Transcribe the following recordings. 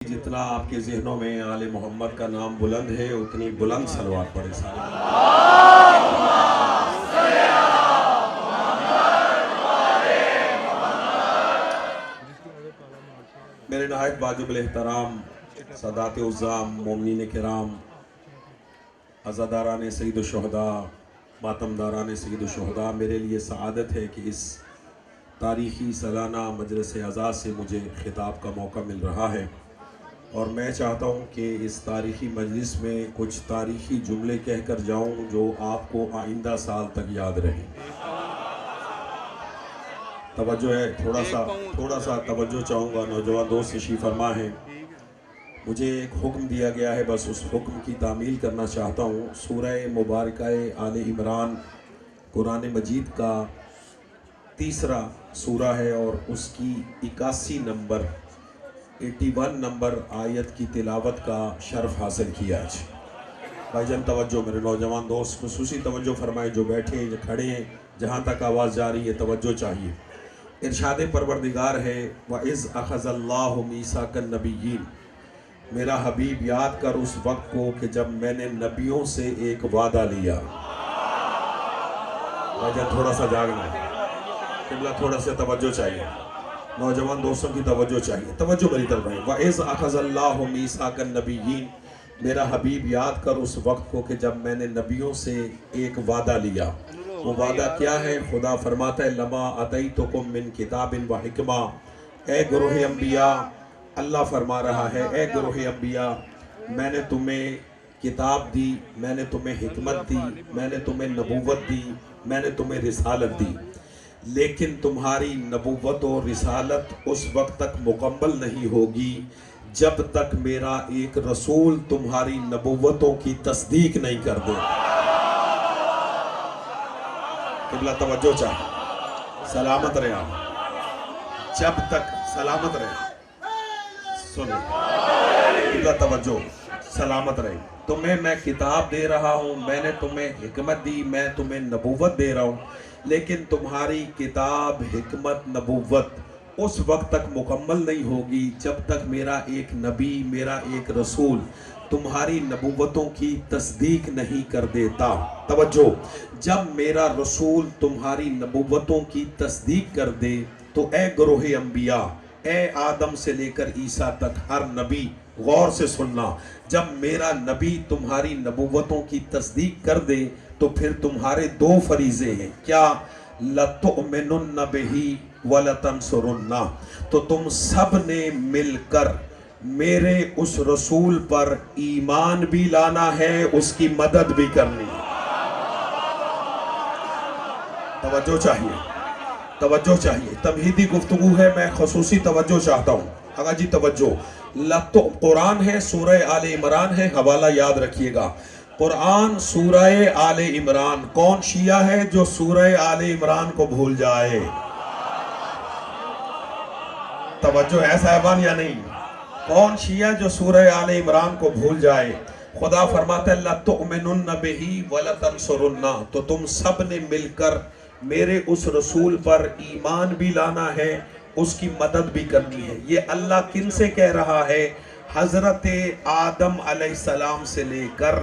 جتنا آپ کے ذہنوں میں آل محمد کا نام بلند ہے اتنی بلند صلوات پڑھیں سارے۔ میرے نہایت واجب الاحترام سادات عظام، مومنین کرام، عزاداران سید الشہداء، ماتمداران سید الشہداء، میرے لیے سعادت ہے کہ اس تاریخی سالانہ مجلس عزا سے مجھے خطاب کا موقع مل رہا ہے، اور میں چاہتا ہوں کہ اس تاریخی مجلس میں کچھ تاریخی جملے کہہ کر جاؤں جو آپ کو آئندہ سال تک یاد رہیں۔ توجہ ہے، تھوڑا سا توجہ چاہوں گا، نوجوان دوست تشریف فرما ہے۔ مجھے ایک حکم دیا گیا ہے، بس اس حکم کی تعمیل کرنا چاہتا ہوں۔ سورہ مبارکہ آل عمران قرآن مجید کا تیسرا سورہ ہے اور اس کی 81 نمبر آیت کی تلاوت کا شرف حاصل کیا ہے۔ بھائی جان توجہ، میرے نوجوان دوست خصوصی توجہ فرمائیں، جو بیٹھے ہیں جو کھڑے ہیں، جہاں تک آواز جا رہی ہے توجہ چاہیے۔ ارشاد پروردگار ہے وَإِذْ أَخَذَ اللَّهُ مِيثَاقَ النَّبِيِّينَ، میرا حبیب یاد کر اس وقت کو کہ جب میں نے نبیوں سے ایک وعدہ لیا۔ بھائی جان تھوڑا سا جاگنا ہے، قبلہ تھوڑا سا توجہ چاہیے، نوجوان دوستوں کی توجہ چاہیے، توجہ میری طرف ہے۔ وَإِذْ أَخَذَ اللَّهُ مِيثَاقَ النَّبِيِّينَ، میرا حبیب یاد کر اس وقت کو کہ جب میں نے نبیوں سے ایک وعدہ لیا۔ وہ وعدہ کیا ہے؟ خدا فرماتا ہے لَمَا أَتَيْتُكُم مِّن كِتَابٍ وَحِكْمَةٍ، اے گروہ انبیاء، اللہ فرما رہا ہے اے گروہ انبیاء، میں نے تمہیں کتاب دی، میں نے تمہیں حکمت دی، میں نے تمہیں نبوت دی، میں نے تمہیں رسالت دی، لیکن تمہاری نبوت و رسالت اس وقت تک مکمل نہیں ہوگی جب تک میرا ایک رسول تمہاری نبوتوں کی تصدیق نہیں کر دے۔ قبلہ توجہ چاہیے، سلامت رہے آپ، جب تک سلامت رہے، سنیں قبلہ توجہ، سلامت رہے۔ تمہیں میں کتاب دے رہا ہوں، میں نے تمہیں حکمت دی، میں تمہیں نبوت دے رہا ہوں، لیکن تمہاری کتاب، حکمت، نبوت اس وقت تک مکمل نہیں ہوگی جب تک میرا ایک نبی، میرا ایک رسول تمہاری نبوتوں کی تصدیق نہیں کر دیتا۔ توجہ، جب میرا رسول تمہاری نبوتوں کی تصدیق کر دے تو اے گروہ انبیاء، اے آدم سے لے کر عیسیٰ تک ہر نبی، غور سے سننا، جب میرا نبی تمہاری نبوتوں کی تصدیق کر دے تو پھر تمہارے دو فریضے ہیں۔ کیا؟ لَتُؤْمِنُنَّ بِهِ وَلَتَنْصُرُنَّهُ، تو تم سب نے مل کر میرے اس رسول پر ایمان بھی لانا ہے، اس کی مدد بھی کرنی ہے۔ توجہ چاہیے، توجہ چاہیے، تمہیدی گفتگو ہے، میں خصوصی توجہ چاہتا ہوں۔ آقا جی توجہ، قرآن ہے، سورہ آل عمران ہے، حوالہ یاد رکھیے گا۔ قرآن سورہ آل عمران، کون شیعہ ہے جو سورہ آل عمران کو بھول جائے؟ توجہ ہے صاحبان یا نہیں؟ کون شیعہ جو سورہ آل عمران کو بھول جائے؟ خدا فرماتا ہے لَتُؤْمِنُنَّ بِهِ وَلَتَنْصُرُنَّهُ، تو تم سب نے مل کر میرے اس رسول پر ایمان بھی لانا ہے، اس کی مدد بھی کرنی ہے۔ یہ اللہ کن سے کہہ رہا ہے؟ حضرت آدم علیہ السلام سے لے کر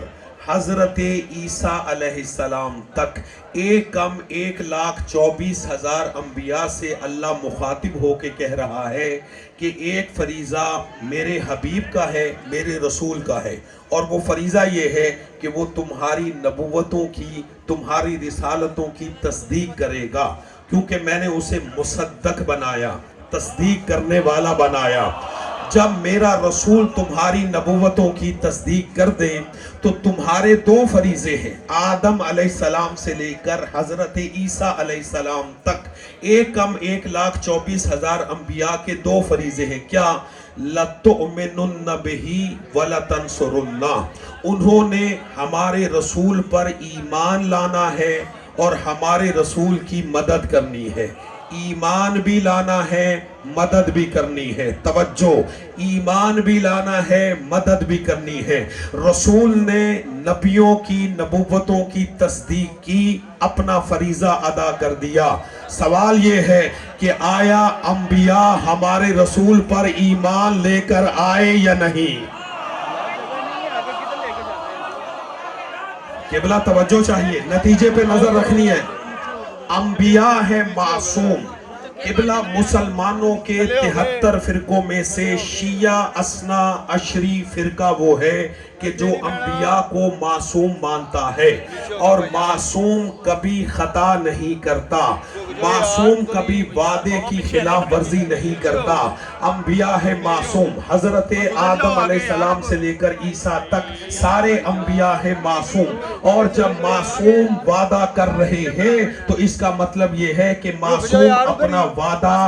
حضرت عیسیٰ علیہ السلام تک 1,24,000 انبیاء سے اللہ مخاطب ہو کے کہہ رہا ہے کہ ایک فریضہ میرے حبیب کا ہے، میرے رسول کا ہے، اور وہ فریضہ یہ ہے کہ وہ تمہاری نبوتوں کی، تمہاری رسالتوں کی تصدیق کرے گا، کیونکہ میں نے اسے مصدق بنایا، تصدیق کرنے والا بنایا۔ جب میرا رسول تمہاری نبوتوں کی تصدیق کر دے تو تمہارے دو فریضے ہیں، آدم علیہ السلام سے لے کر حضرت عیسیٰ علیہ السلام تک 1,24,000 انبیاء کے دو فریضے ہیں۔ کیا؟ لَتُؤْمِنُنَّ بِهِ وَلَتَنْصُرُنَّهُ، انہوں نے ہمارے رسول پر ایمان لانا ہے اور ہمارے رسول کی مدد کرنی ہے۔ ایمان بھی لانا ہے، مدد بھی کرنی ہے۔ توجہ، ایمان بھی لانا ہے، مدد بھی کرنی ہے۔ رسول نے نبیوں کی نبوتوں کی تصدیق کی، اپنا فریضہ ادا کر دیا۔ سوال یہ ہے کہ آیا انبیاء ہمارے رسول پر ایمان لے کر آئے یا نہیں؟ قبلہ توجہ چاہیے، نتیجے پہ نظر رکھنی ہے۔ انبیاء ہے معصوم۔ قبلہ مسلمانوں کے 73 فرقوں میں سے شیعہ اثنا عشری فرقہ وہ ہے کہ جو انبیاء کو معصوم مانتا ہے، اور معصوم کبھی خطا نہیں کرتا، معصوم کبھی وعدے کی خلاف ورزی نہیں کرتا۔ انبیاء ہے معصوم، حضرت آدم علیہ السلام سے لے کر عیسیٰ تک سارے انبیاء ہے معصوم۔ اور جب معصوم وعدہ کر رہے ہیں تو اس کا مطلب یہ ہے کہ معصوم اپنا وعدہ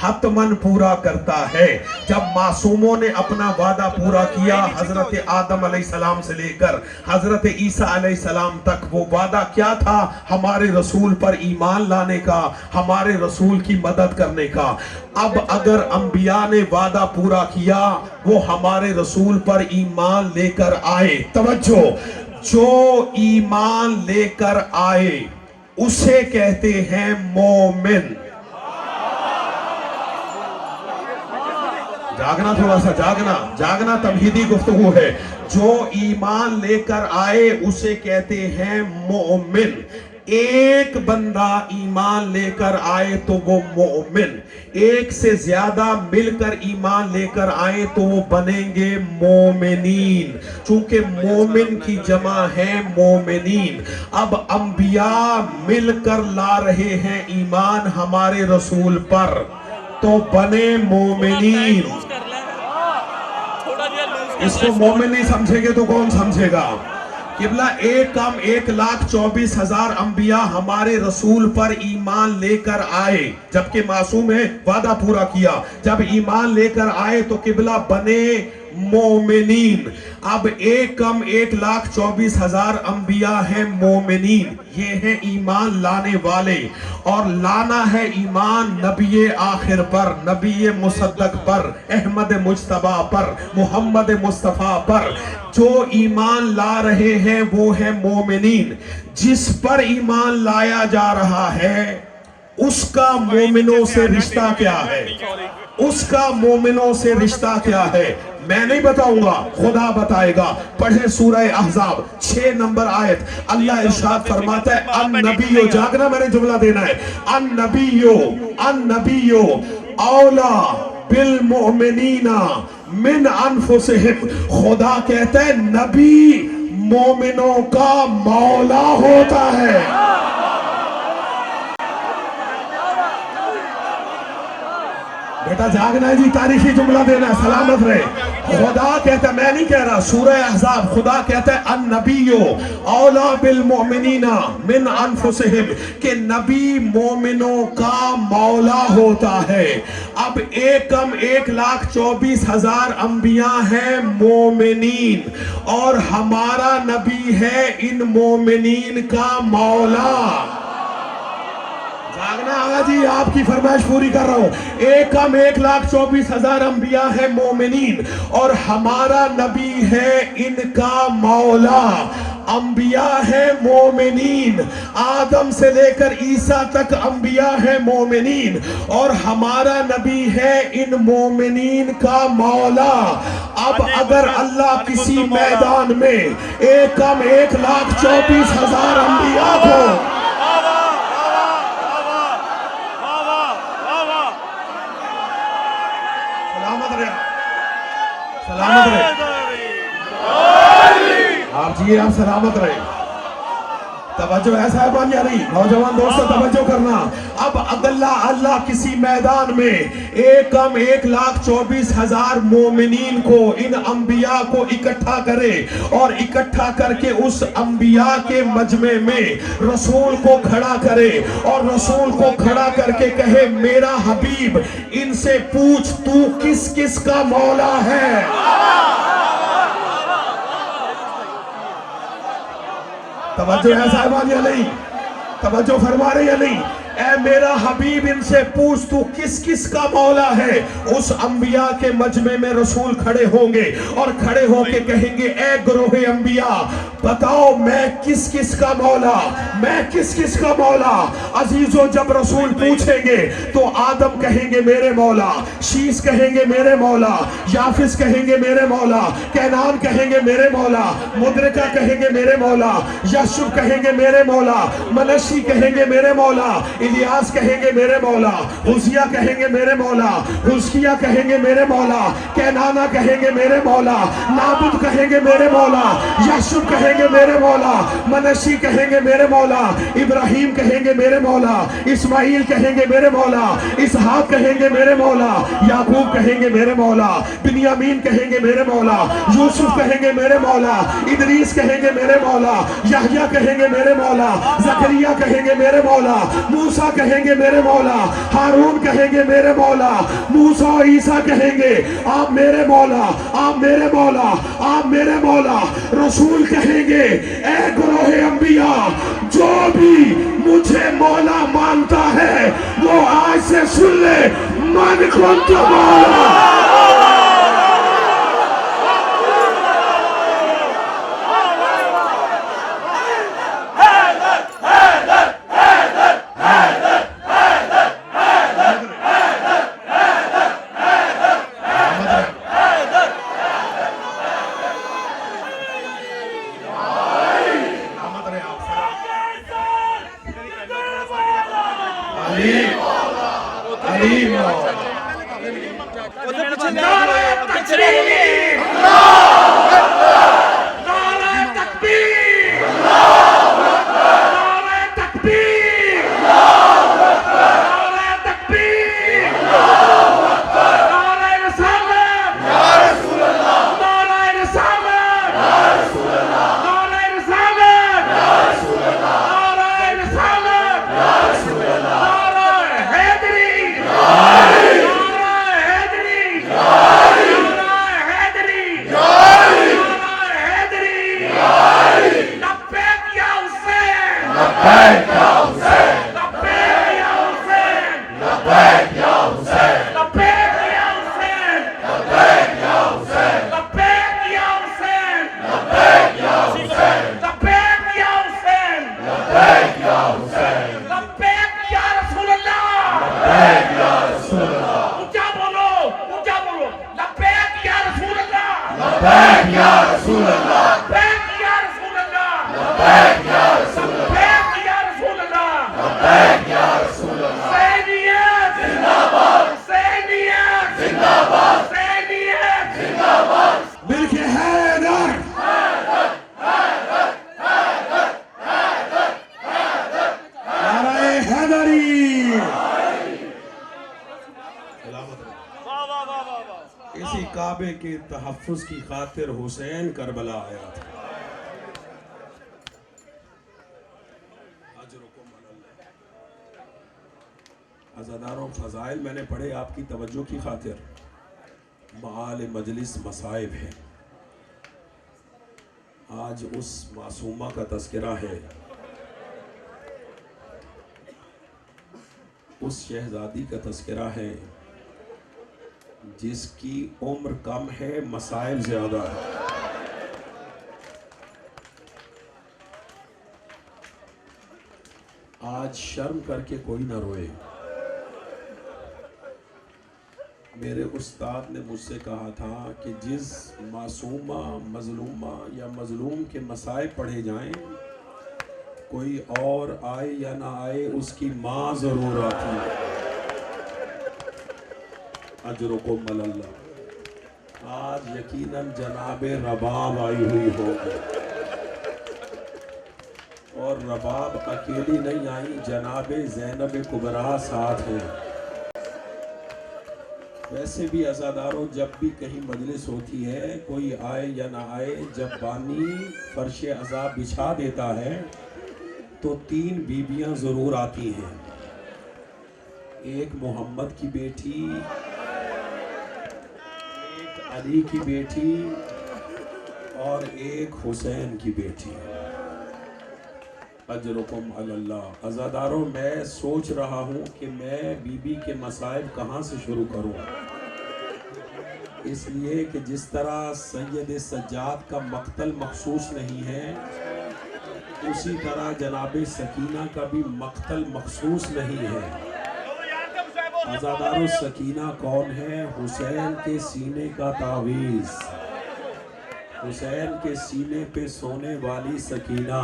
حتماً پورا کرتا ہے۔ جب معصوموں نے اپنا وعدہ پورا کیا، حضرت آدم علیہ السلام سے لے کر حضرت عیسیٰ علیہ السلام تک، وہ وعدہ کیا تھا؟ ہمارے رسول پر ایمان لانے کا، ہمارے رسول کی مدد کرنے کا۔ اب اگر انبیاء نے وعدہ پورا کیا، وہ ہمارے رسول پر ایمان لے کر آئے، توجہ، جو ایمان لے کر آئے اسے کہتے ہیں مومن۔ جاگنا، تھوڑا سا جاگنا تمہیدی گفتگو ہے۔ جو ایمان لے کر آئے اسے کہتے ہیں مومن۔ ایک بندہ ایمان لے کر آئے تو وہ مومن، ایک سے زیادہ مل کر ایمان لے کر آئے تو وہ بنیں گے مومنین، چونکہ مومن کی جمع ہے مومنین۔ اب انبیاء مل کر لا رہے ہیں ایمان ہمارے رسول پر تو بنے مومنین۔ اس کو مومن نہیں سمجھے گے تو کون سمجھے گا؟ قبلہ 1,24,000 انبیاء ہمارے رسول پر ایمان لے کر آئے، جبکہ معصوم ہے، وعدہ پورا کیا، جب ایمان لے کر آئے تو قبلہ بنے مومنین۔ اب 1,24,000 انبیاء ہیں مومنین، یہ ہیں ایمان لانے والے، اور لانا ہے ایمان نبی آخر پر، نبی مصدق پر، احمد مجتبیٰ پر، محمد مصطفیٰ پر۔ جو ایمان لا رہے ہیں وہ ہیں مومنین۔ جس پر ایمان لایا جا رہا ہے اس کا مومنوں سے رشتہ کیا ہے؟ اس کا مومنوں سے رشتہ کیا ہے؟ میں نہیں بتاؤں گا، خدا بتائے گا۔ پڑھیں سورہ احزاب 6 نمبر آیت، اللہ ارشاد فرماتا ہے النبیو، جاگنا، میں نے جملہ دینا ہے، النبیو اولا بالمؤمنین من انفسہم۔ خدا کہتا ہے نبی مومنوں کا مولا ہوتا ہے۔ بیٹا جاگنا ہے جی، تاریخی جملہ دینا ہے، سلامت رہے۔ خدا کہتا ہے، میں نہیں کہہ رہا، سورہ احزاب، خدا کہتا ہے النبیو اولا بالمؤمنین من انفسہم، کہ نبی مومنوں کا مولا ہوتا ہے۔ اب 1,24,000 انبیاء ہیں مومنین، اور ہمارا نبی ہے ان مومنین کا مولا۔ جاگنا آگا جی، آپ کی فرمائش پوری کر رہا ہوں۔ 1,24,000 انبیاء ہیں مومنین، اور ہمارا نبی ہے ان کا مولا۔ انبیاء ہیں مومنین، آدم سے لے کر عیسیٰ تک انبیاء ہیں مومنین، اور ہمارا نبی ہے ان مومنین کا مولا۔ اب اگر اللہ کسی میدان میں 1,24,000 انبیاء کو سلامت رہے، آپ جی، آپ سلامت رہے۔ توجہ ہے صاحبان یا نہیں؟ نوجوان دوستو توجہ کرنا۔ اب اللہ کسی میدان میں 1,24,000 مومنین کو، ان انبیاء کو اکٹھا کرے، اور اکٹھا کر کے اس انبیاء کے مجمع میں رسول کو کھڑا کرے، اور رسول کو کھڑا کر کے کہے میرا حبیب ان سے پوچھ تو کس کس کا مولا ہے؟ توجہ ہے صاحبان یا نہیں؟ توجہ فرما رہے یا نہیں؟ اے میرا حبیب ان سے پوچھ تو کس کس کا مولا ہے. اس انبیاء کے مجمع میں رسول کھڑے ہوں گے اور کھڑے ہو کے کہیں گے اے گروہ انبیاء بتاؤ میں کس کس کا مولا, میں کس کس کا مولا. عزیزو جب رسول پوچھیں گے تو آدم کہیں گے میرے مولا, شیس کہیں گے میرے مولا, یافس کہیں گے میرے مولا, کینان کہیں گے میرے مولا, مدرکہ کہیں گے میرے مولا, یشب کہیں گے میرے مولا, منشی کہیں گے میرے مولا, الیاس کہیں گے میرے مولا, حزیہ کہیں گے میرے مولا, حزقیہ کہیں گے میرے مولا, کینانہ کہیں گے میرے مولا, نابد کہیں گے میرے مولا, یشب کہیں گے میرے مولا, منشی کہیں گے میرے مولا, ابراہیم کہیں گے میرے مولا, اسماعیل کہیں گے میرے مولا, اسحاق کہیں گے میرے مولا, یعقوب کہیں گے میرے مولا, بنیامین کہیں گے میرے مولا, یوسف کہیں گے میرے مولا, ادریس کہیں گے میرے مولا, یحییٰ کہیں گے میرے مولا, زکریا کہیں گے میرے مولا, موسیٰ کہیں گے میرے مولا, ہارون کہیں گے میرے مولا, موسیٰ و عیسیٰ کہیں گے آپ میرے مولا, آپ میرے مولا, آپ میرے مولا. رسول کہیں گے اے گروہ انبیاء جو بھی مجھے مولا مانتا ہے وہ آج سے سن لے من کنت مولا. اسی کعبے کے تحفظ کی خاطر حسین کربلا آیا تھا. عزاداروں فضائل میں نے پڑھے آپ کی توجہ کی خاطر. معال مجلس مصائب ہے. آج اس معصومہ کا تذکرہ ہے, اس شہزادی کا تذکرہ ہے جس کی عمر کم ہے مصائب زیادہ ہے. آج شرم کر کے کوئی نہ روئے. میرے استاد نے مجھ سے کہا تھا کہ جس معصومہ مظلومہ یا مظلوم کے مصائب پڑھے جائیں کوئی اور آئے یا نہ آئے اس کی ماں ضرور آتی ہے. اجرکم اللہ. آج یقیناً جناب رباب آئی ہوئی ہوگی اور رباب اکیلی نہیں آئی, جناب زینب کبریٰ ساتھ ہیں. ویسے بھی عزاداروں جب بھی کہیں مجلس ہوتی ہے کوئی آئے یا نہ آئے, جب بانی فرش عذاب بچھا دیتا ہے تو 3 بیویاں ضرور آتی ہیں. ایک محمد کی بیٹی, ایک علی کی بیٹی اور ایک حسین کی بیٹی. اجرکم علی اللہ۔ عزاداروں، میں سوچ رہا ہوں کہ میں بی بی کے مصائب کہاں سے شروع کروں، اس لیے کہ جس طرح سید سجاد کا مقتل مخصوص نہیں ہے، اسی طرح جناب سکینہ کا بھی مقتل مخصوص نہیں ہے۔ عزاداروں، سکینہ کون ہے؟ حسین کے سینے کا تعویذ، حسین کے سینے پہ سونے والی سکینہ۔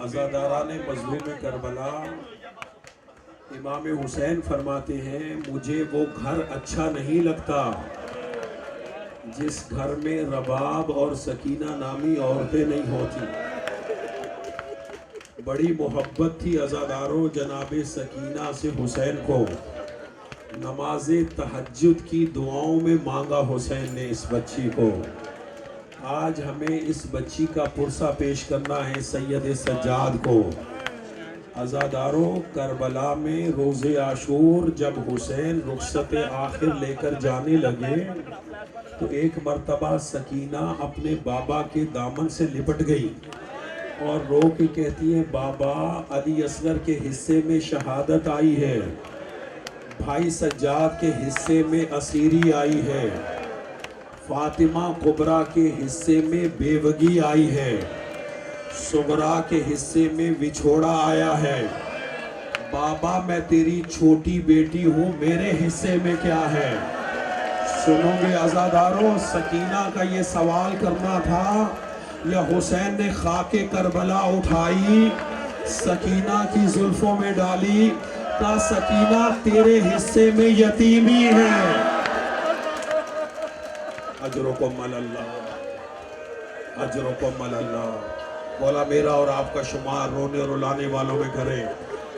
عزاداران مظلوم کربلا، امام حسین فرماتے ہیں مجھے وہ گھر اچھا نہیں لگتا جس گھر میں رباب اور سکینہ نامی عورتیں نہیں ہوتی۔ بڑی محبت تھی عزاداروں جناب سکینہ سے حسین کو، نماز تہجد کی دعاؤں میں مانگا حسین نے اس بچی کو۔ آج ہمیں اس بچی کا پرسہ پیش کرنا ہے سید سجاد کو۔ عزاداروں، کربلا میں روز عاشور جب حسین رخصت آخر لے کر جانے لگے تو ایک مرتبہ سکینہ اپنے بابا کے دامن سے لپٹ گئی اور رو کے کہتی ہے بابا، علی اصغر کے حصے میں شہادت آئی ہے، بھائی سجاد کے حصے میں اسیری آئی ہے، فاطمہ کبریٰ کے حصے میں بیوگی آئی ہے، صغریٰ کے حصے میں وچھوڑا آیا ہے، بابا میں تیری چھوٹی بیٹی ہوں، میرے حصے میں کیا ہے؟ سنو گے عزاداروں، سکینہ کا یہ سوال کرنا تھا یا حسین نے خاک کربلا اٹھائی سکینہ کی زلفوں میں ڈالی، کہا سکینہ تیرے حصے میں یتیمی ہے۔ اجرکم علی اللہ، اجرکم علی اللہ، مولا میرا اور آپ کا شمار رونے اور رلانے والوں میں کرے۔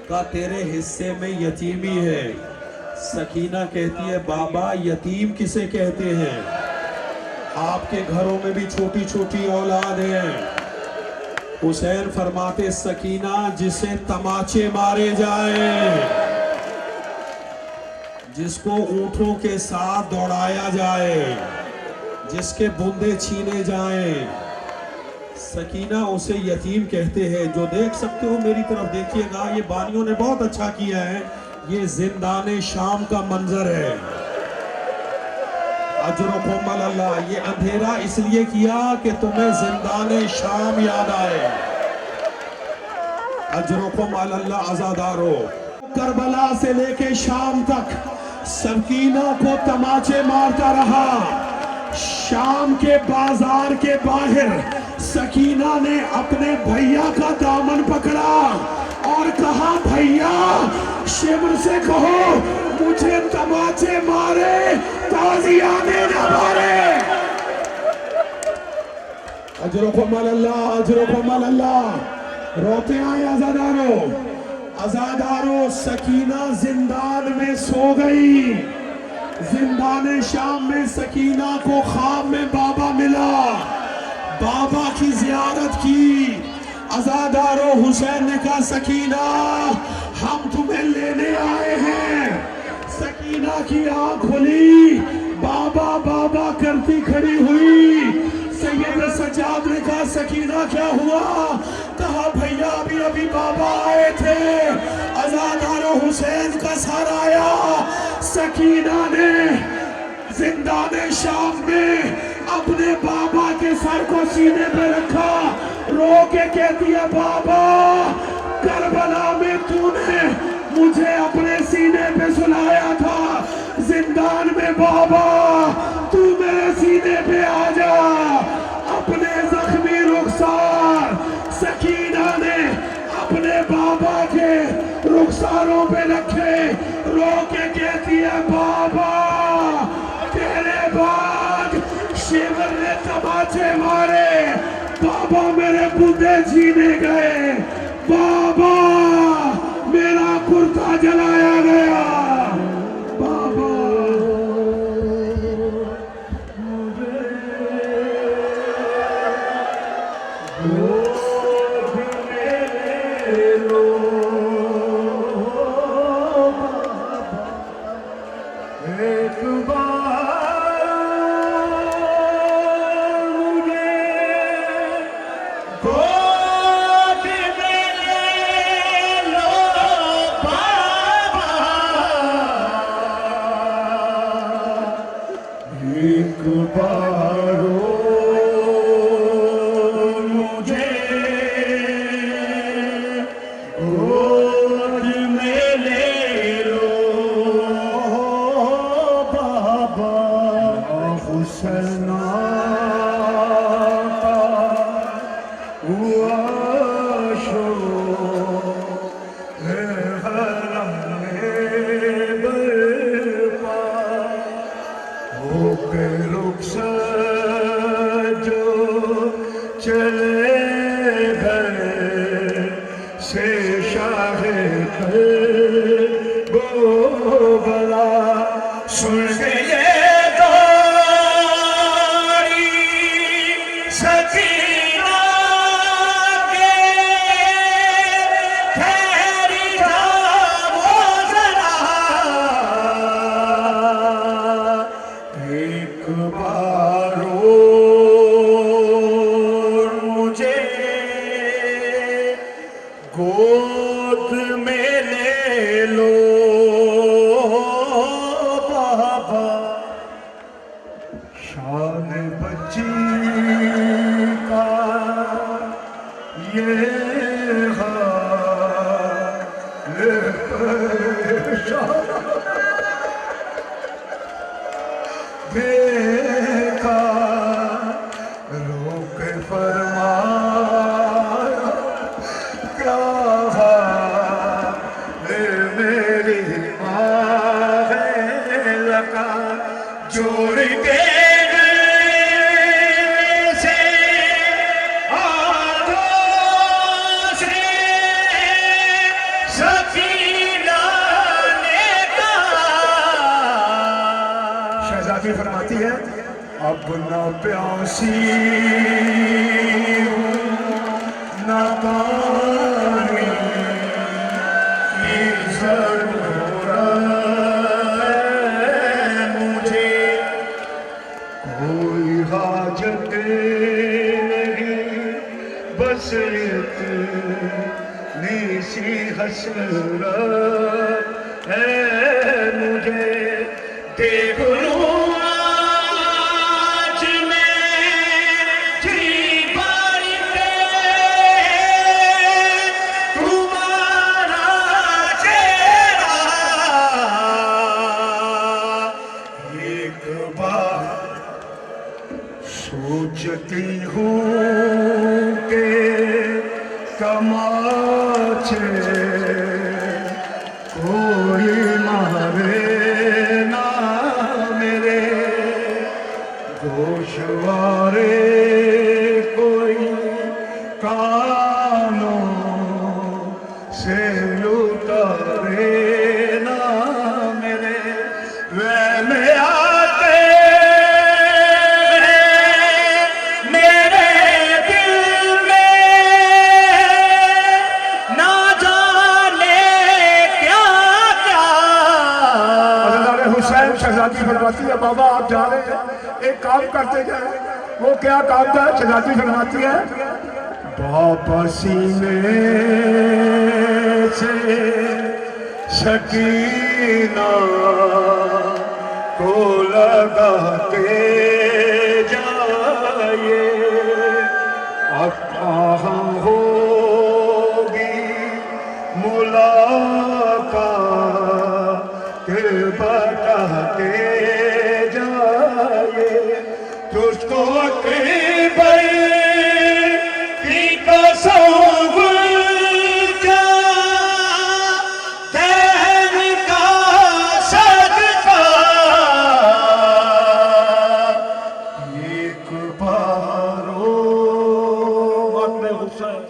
کہا تیرے حصے میں یتیمی ہے۔ سکینہ کہتی ہے بابا یتیم کسے کہتے ہیں؟ آپ کے گھروں میں بھی چھوٹی چھوٹی اولاد ہیں۔ حسین فرماتے سکینہ جسے تماچے مارے جائیں، جس کو اونٹوں کے ساتھ دوڑایا جائے، جس کے بندے چھینے جائیں، سکینہ اسے یتیم کہتے ہیں۔ جو دیکھ سکتے ہو میری طرف دیکھیے گا، یہ بانیوں نے بہت اچھا کیا ہے، یہ زندان شام کا منظر ہے۔ اجرکم علی اللہ، یہ اندھیرا اس لیے کیا کہ تمہیں زندان شام یاد آئے۔ اجرکم علی اللہ عزادارو، کربلا سے لے کے شام تک سکینہ کو تماچے مارتا رہا۔ شام کے بازار کے باہر سکینہ نے اپنے بھیا کا دامن پکڑا اور کہا بھیا شمر سے کہو مجھے تماچے مارے تازیانے نہ مارے۔ اجرکم علی اللہ، اجرکم علی اللہ۔ روتے آئے عزادارو، عزادارو سکینہ زندان میں سو گئی۔ زندان شام میں سکینہ کو خواب میں بابا ملا، بابا کی زیارت کی۔ عزادارو حسین نے کہا سکینہ ہم تمہیں لینے آئے ہیں۔ سکینہ کی آنکھ کھلی، بابا بابا کرتی کھڑی ہوئی۔ سید سجاد نے کہا سکینہ کیا ہوا؟ کہا بھیا ابھی بابا آئے تھے۔ عزادارو حسین کا سر آیا۔ سکینہ نے زندان شام میں اپنے بابا کے سر کو سینے پہ رکھا، رو کے کہتی ہے بابا کربلا میں تو نے مجھے اپنے سینے پہ سلایا تھا، زندان میں بابا تو میرے سینے پہ آ جا۔ اپنے زخمی رخسار سکینہ نے اپنے بابا کے رخساروں پہ رکھے، رو کے کہتی ہے بابا تیرے بعد شیور نے تماچے مارے، بابا میرے بندے جینے گئے، بابا میرا کرتا جلایا گیا، بابا گود نہ پیاسی ہوں نہ پانی کی ضرورت ہے مجھے، کوئی حاجت نہیں بس اتنی سی حسرت ہے مجھے، دیکھ لوں آج میری باری پہ تمہارا چہرہ، ایک بار سوچتی ہوں کہ تماچے کوئی مارے نہ میرے، گوشوارے کوئی کانوں سے اتارے نہ میرے، وہم آتے میرے دل میں نہ جانے کیا کیا۔ حضرت حسین شہزادی فرماتی ہے بابا آپ جا رہے ہیں ایک کام کرتے جائیں، وہ کیا کام تھا؟ شہزادی فرماتی ہے بابا سینے سے سکینہ کو لگاتے جائیے، اب کہاں ہوگی ملاقات بتاتے جائیے، تجھ کو اکبر کی قسم جا دین کا صدقہ، ایک بار وقت حسین